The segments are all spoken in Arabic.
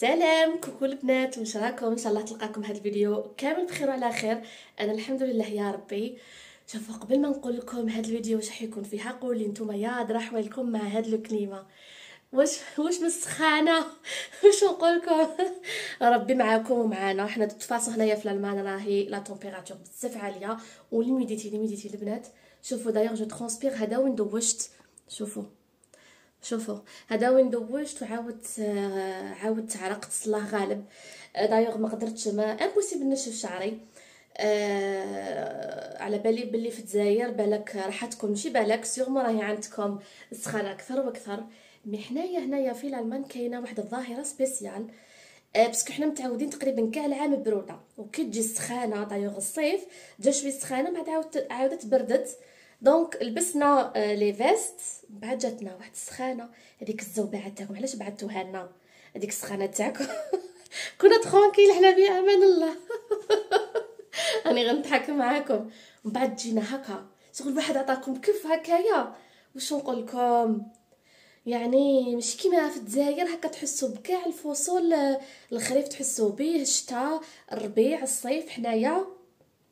سلام كوكو البنات، واش راكم؟ ان شاء الله تلقاكم هذا الفيديو كامل بخير وعلى خير. انا الحمد لله يا ربي. شوفوا، قبل ما نقول لكم هذا الفيديو واش حيكون فيه، قولي نتوما يا درا حوالكم مع هاد الكلمه. واش مسخانه واش نقول لكم؟ ربي معاكم ومعانا. حنا تفاصيل هنايا في الالمان راهي لا تمبيراتور بزاف عاليه، وليميديتي البنات. شوفوا دايوغ جو ترونسبير، هذا وين دوشت. شوفوا هذا وين دوشت وعاودت عرقت، الله غالب. دايوغ ما قدرتش، ما امبوسيبل نشف شعري. على بالي بلي في الجزائر بالك راحتكم، ماشي بالك سيغمون راهي عندكم السخانه اكثر واكثر. مي هنايا في الالمان كاينه واحد الظاهره سبيسيال، باسكو حنا متعودين تقريبا كاع العام بروده، وكي تجي السخانه دايوغ الصيف جا شويه سخانه، بعد عاودت بردت. دونك لبسنا لي فيست، بعد جاتنا واحد السخانه. هذيك الزوبعه تاعكم علاش بعثوها لنا؟ هذيك السخانه تاعكم كنا ترونكيل حنا في امان الله. راني غنضحك معاكم. ومن بعد جينا هكا شغل واحد عطاكم كيف هكايا. واش نقول لكم؟ يعني مش كيما في الجزائر هكا تحسوا بكاع الفصول. الخريف تحسوا به، الشتاء، الربيع، الصيف. حنايا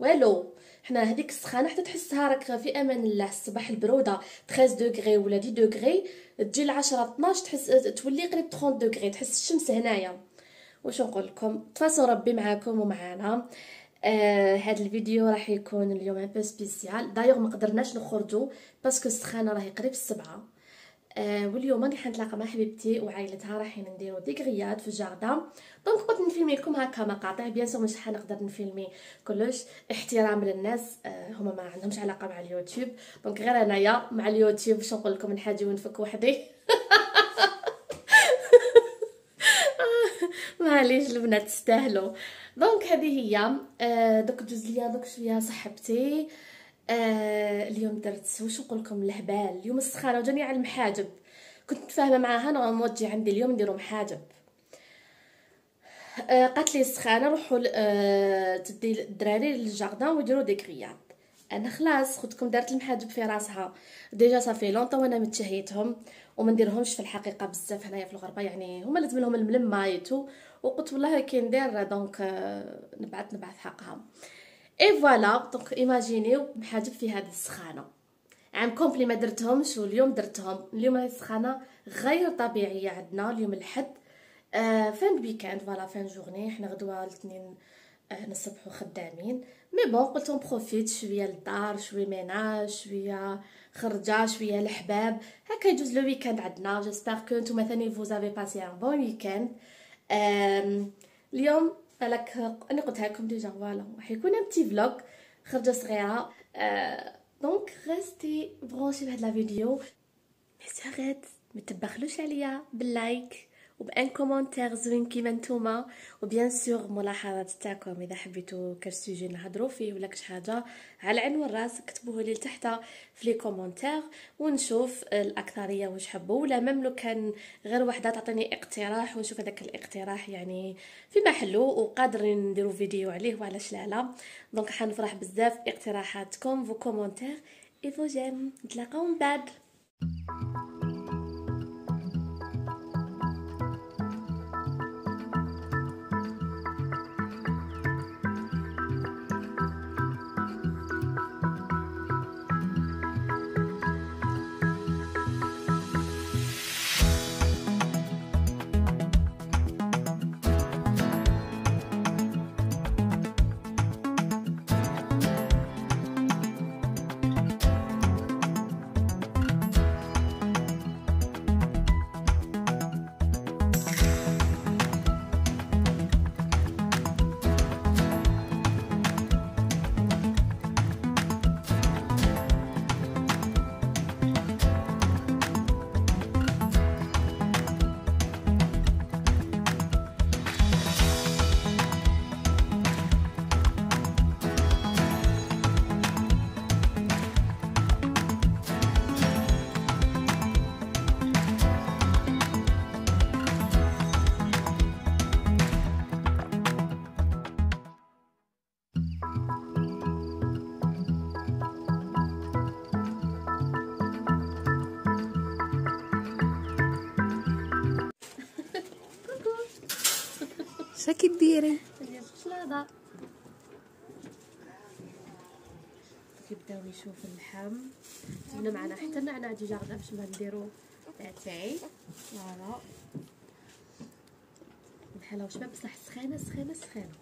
والو. حنا هذيك السخانه حتى تحسها راك في امان الله. الصباح البروده 13 دوغري ولا 10 دوغري، تجي ل 10 12 تحس تولي قريب 30 دوغري، تحس الشمس هنايا. واش نقول لكم؟ تفاصيل ربي معاكم ومعانا. هذا الفيديو راح يكون اليوم ان بو سبيسيال. دايوغ ما قدرناش نخرجوا باسكو السخانه راهي قريب 7. واليوم راح نتلاقى مع حبيبتي وعائلتها، رايحين نديرو دي غرياد في الجاردان. دونك قلت نفيلمي لكم هكا مقاطع، بيان سور مش حنقدر نفيلمي كلش، احترام للناس. هما ما عندهمش علاقه مع اليوتيوب، دونك غير انايا مع اليوتيوب. واش نقول لكم؟ نحاجي ونفك وحدي. معليش البنات تستاهلوا. دونك هذه هي. دوك دوز ليا دوك شويه صاحبتي. اليوم درت واش نقول لكم الهبال. اليوم السخانه وجاني على المحاجب، كنت متفاهمه معاها انا موجي عندي اليوم نديرو محاجب. قالت لي السخانه روحوا تدي الدراري للجاردان ويديروا دي كريات. انا خلاص خدتكم دارت المحاجب في راسها ديجا صافي لونطون وانا متشهيتهم، وما نديرهمش في الحقيقه بزاف هنايا في الغربه، يعني هما لازم لهم الملمه ايتو. وقلت والله كي ندير دونك نبعث حقها. اي فوالا. دونك ايماجينيو محاجب في هذه السخانه، عام كومبلي ما درتهمش واليوم درتهم. اليوم هذه السخانه غير طبيعيه عندنا اليوم الحد. فان ويكاند فوالا، فان جورني. حنا غدوه الاثنين نصبحوا خدامين، مي بون قلت بروفيت شويه للدار، شويه ميناج، شويه خرجه، شويه الحباب. هكا يجوز لو ويكاند عندنا. جيسبر كو نتوما ثاني فوزافي باسي ان بون ويكاند. اليوم بالك انا قلتها لكم ديجا، فوالا راح يكون ان بتي فلوغ، خرجه صغيره. دونك ريستي برونشي بهاد لا فيديو. ميساغات ما تبخلوش عليا باللايك وبان كومونتير زوين كيما نتوما، وبيان سور ملاحظات تاعكم اذا حبيتوا كاش سوجي نهضروا فيه ولا كاش حاجه على العين والراس كتبوه لي لتحت في لي كومونتير، ونشوف الاكثريه واش حبوا. ولا ميم لو كان غير وحده تعطيني اقتراح ونشوف هذاك الاقتراح يعني في محلو وقادرين نديروا فيديو عليه، وعلاش لا. دونك حنفرح بزاف اقتراحاتكم فو كومونتير اي فو جيم. نتلاقاو من بعد. شاكي ديري ديال الشلاضه. كيبداو يشوفوا اللحم. جبنا معنا حتى نعناع ديجا غدا باش ما نديرو اتاي. فوالا بحال واش بصح سخانه سخانه سخانه.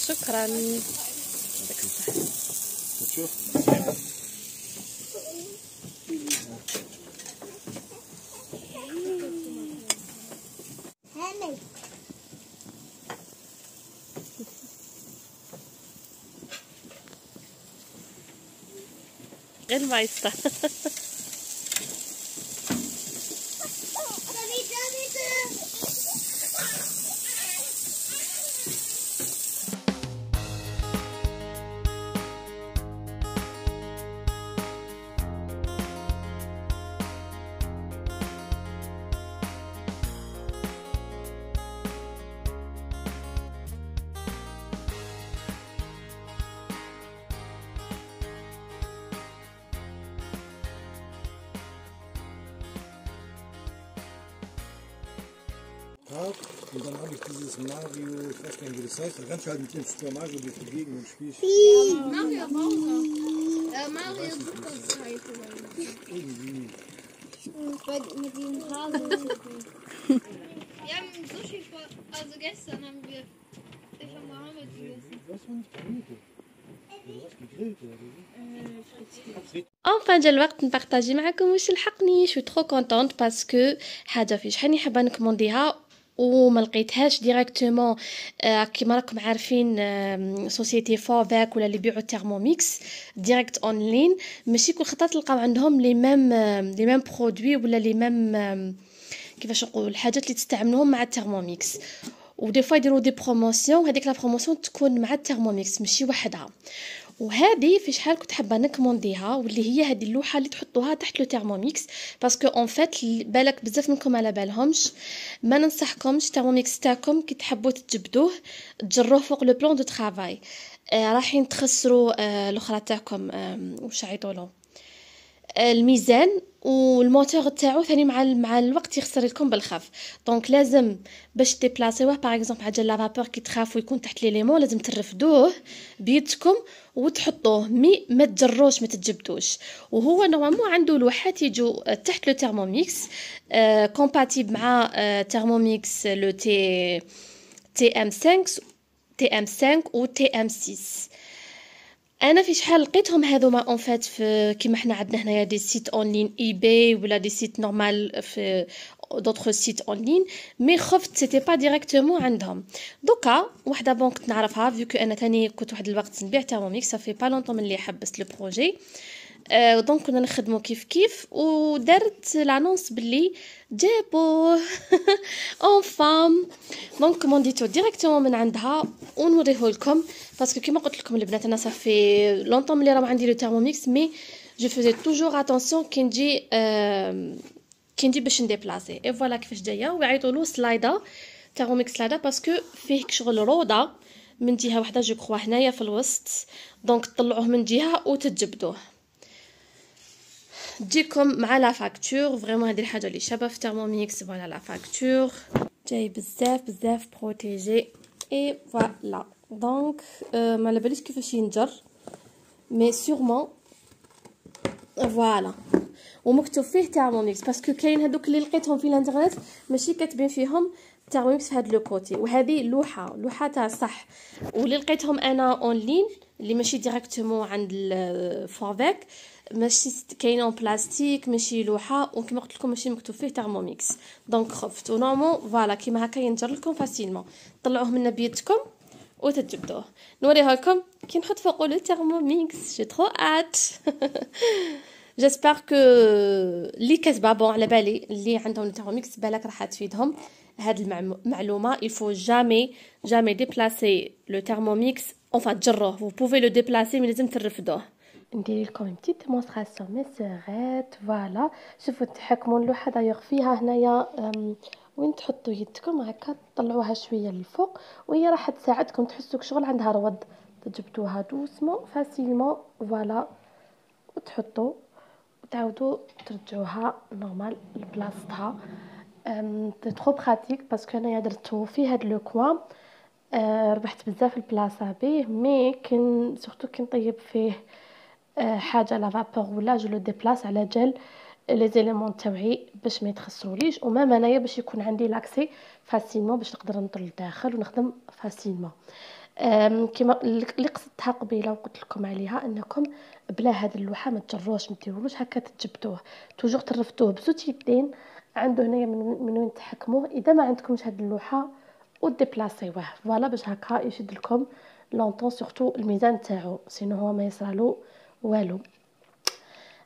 شكرا. عندك الصحة. تشوف غير ما يسطا. und dann habe ich dieses Mario, ich weiß gar nicht wie das heißt, da kannst du halt mit dem Super Mario durch die Gegend und spielst. Mario Bowser. Mario Superzeit. Irgendwie. Mit dem Hase. Wir haben Sushi also gestern haben wir von Mohammed gegessen. Was war nicht gegrillt? Oder was gegrillt oder so? enfin جا الوقت نبارطاجي معكم واش لحقني. شو ترو كونطونط باسكو حاجه في شحال حابه نكمونديها وما لقيتهاش ديريكتومون. كيما راكم عارفين سوسيتي فوفاك ولا اللي يبيعوا تيرموميكس ديريكت اونلاين ماشي كل خطره تلقاو عندهم لي ميم برودوي ولا لي ميم كيفاش نقول الحاجات اللي تستعملوهم مع التيرموميكس. ودي فوا يديروا دي بروموسيون وهذيك لا بروموسيون تكون مع التيرموميكس ماشي وحدها. وهذه في شحال كنت حابه نكمونديها واللي هي هذه اللوحه اللي تحطوها تحت لو تيرموميكس باسكو اون فيت بالك بزاف منكم على بالهمش. ما ننصحكمش تيرموميكس تاعكم كي تحبوا تجبدوه تجروه فوق لو بلان دو طرافاي. رايحين تخسروا الاخرى تاعكم واش عيطولو الميزان والموتور تاعو ثاني مع الوقت يخسر لكم بالخف. دونك لازم باش ديبلاسيوه باغ اكزومبل عجل لا فابور كي تخافوا يكون تحت ليليمون لازم ترفدوه بيدكم وتحطوه ما تجروش ما تجبدوش. وهو نورمالمون عنده لوحات يجوا تحت لو تيرموميكس كومباتيبل مع تيرموميكس لو تي ام 5 و تي ام 6. انا في شحال لقيتهم هذوما اون فات في كيما حنا عندنا هنايا دي سيت اون لين اي باي ولا دي سيت نورمال في دوطخ سيت اون لين مي خفت سيتي با ديريكتومون عندهم. دوكا وحده بون كنت نعرفها فيكو انا تاني كنت واحد الوقت نبيع تيرموميكس صافي با لونطون ملي حبست لو بروجي. دونك كنا نخدمو كيف ودرت لانونس باللي جابوه اون فام. دونك كومونديتو ديريكتومون من عندها ونوريه لكم باسكو كيما قلت لكم البنات انا صافي لونطون ملي راه عندي لو تيرموميكس مي جو فوزي توجور اتونسيون كي نجي باش نديبلاسي. اي فوالا كيفاش جايه ويعيطوا له سلايدا تيرموميكس سلايدا باسكو فيه شغل روضه من جهه واحده جو كخوا هنايا في الوسط. دونك تطلعوه من جهه وتتجبدوه تجيكم مع لا فاكتور. فريمون هذه الحاجه اللي شابه في تيرموميكس. فوالا لا فاكتور جاي بزاف بروتيجي اي فوالا. دونك ما على باليش كيفاش ينجر مي سيغمون فوالا ومكتوب فيه تيرموميكس باسكو كاين هذوك اللي لقيتهم في الانترنت ماشي كاتبين فيهم تيرموميكس في هذا لو كوتي. وهذه لوحه تاع صح واللي لقيتهم انا اون لين اللي ماشي ديريكتومون عند الفوفاك ماشي كاينه بلاستيك ماشي لوحه وكما قلت لكم ماشي مكتوب فيه تيرموميكس. دونك خفت ونورمال فوالا كيما هكا ينجر لكم فاسيلمون. طلعوه من بيدكم وتتجبدوه. نوريها لكم كي نحط فوقو لو تيرموميكس جي ترو ات. جيسبر كو لي كتبه بون على بالي اللي عندهم تيرموميكس بالك راح تفيدهم هاد المعلومه. il faut jamais déplacer le thermomix enfin تجروه vous pouvez le déplacer mais لازم ترفدوه ندير لكم بتيت ديمونستراسيون مي سيغيت. فوالا شوفوا تحكموا اللوحه دايوغ فيها هنايا وين تحطوا يدكم هكا تطلعوها شويه للفوق، وهي راح تساعدكم تحسوا شغل عندها روض. تجبدوها دوسمون فاسيلمون فوالا، وتحطوا وتعاودوا ترجعوها نورمال لبلاصتها. سي ترو براتيك باسكو انايا درتو في هاد لو كوان. ربحت بزاف البلاصه به، مي كن سورتو كي نطيب فيه حاجه لا فابور ولا جو لو ديبلاس على جال لي زيليمون تاوعي باش ما يتخسروليش، ومام انايا باش يكون عندي لاكسي فاسيلمون باش نقدر نطل لداخل ونخدم فاسيلمون. كما اللي قصدتها قبيله وقلت لكم عليها انكم بلا هاد اللوحه ما تجروش ما ديرولوش هكا تجبدوه، توجور ترفدوه بزوج يدين عنده هنايا من وين تحكموه. اذا ما عندكمش هاد اللوحه وديبلاصيوه فوالا باش هكا يشد لكم لونطون سورتو الميزان تاعو، سينو هو ما يصرالو والو.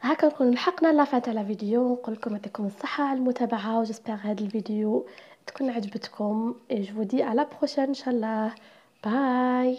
هكا نكون لحقنا لا فات على فيديو. نقول لكم يعطيكم الصحه على المتابعه، وجسبر هذا الفيديو تكون عجبتكم. et je vous dis à la prochaine ان شاء الله. باي.